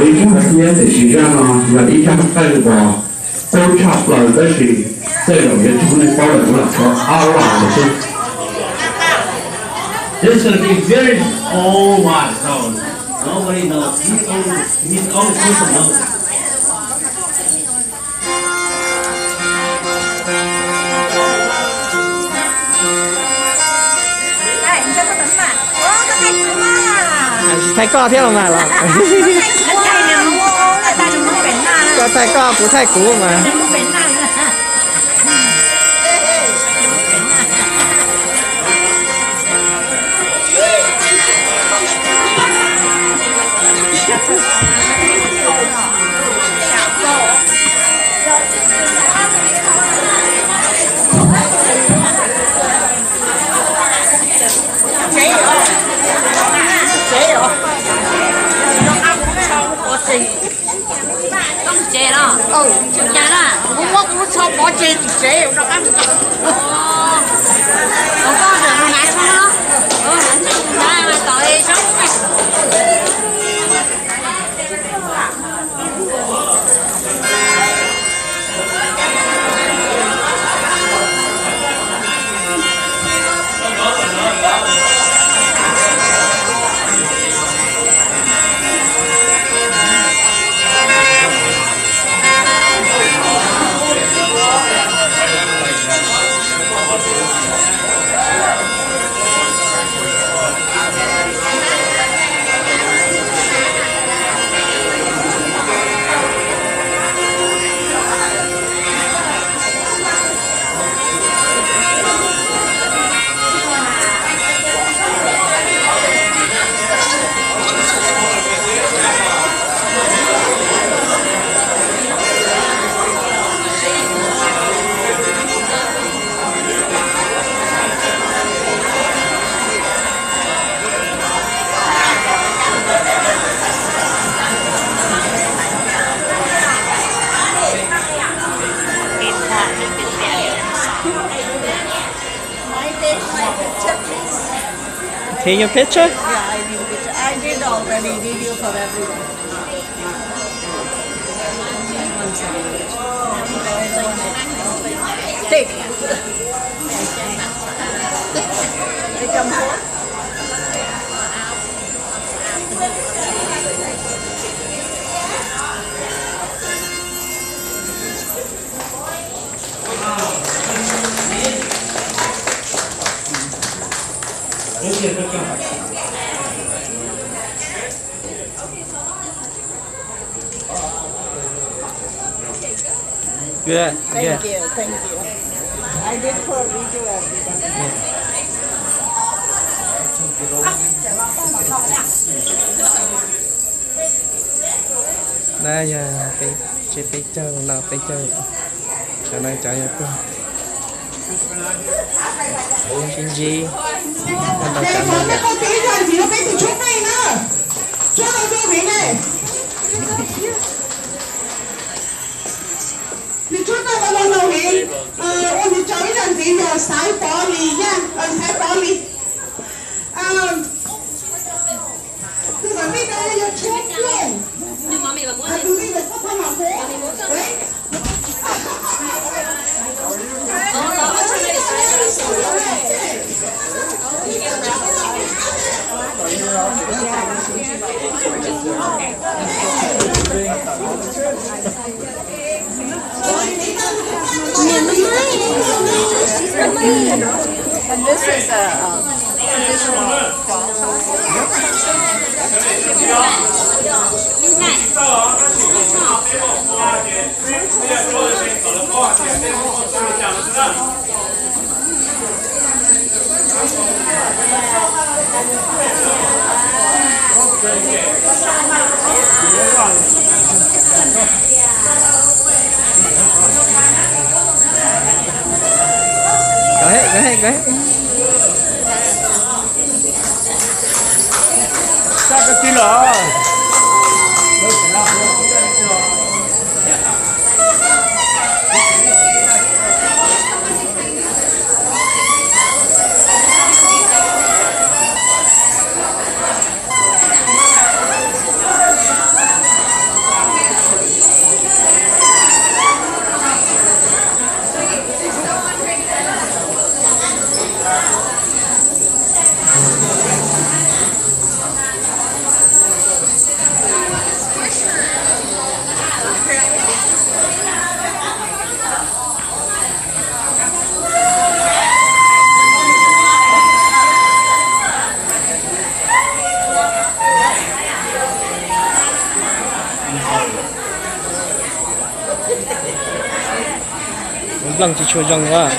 一場嘅時間啊，有一場泰國都差不多都是這種嘅處理包嚟啦，個阿拉嘅先。This is a very old one, so nobody knows. He's only people know. Thái co theo mà là có thái co của thái cũ mà chè đó, chè đó, cũng cho bỏ chè thì chè nó ăn được. Có được mà nãy xong đó, nãy mà tội sống này. Take your picture? Yeah, I did a picture. I did already video for everyone. Take. They come home. Good. Thank you, thank you. I did for video everyone. Đây là cái picture nào picture cho nên chạy được Shinji con đâu chạm được có tí rồi thì nó phải từ chỗ này nữa chỗ này cho vị này thì chúng ta vào đầu hiện ôn thì chối rằng thì giờ sải bỏ lì nha sải bỏ lì tức là bây giờ là chốt luôn Nhưng mà mẹ bà muốn tôi nghĩ là có phải là thế đấy And this is a traditional Go ahead. Sao cái tin rồi? lăng chỉ chua rong quá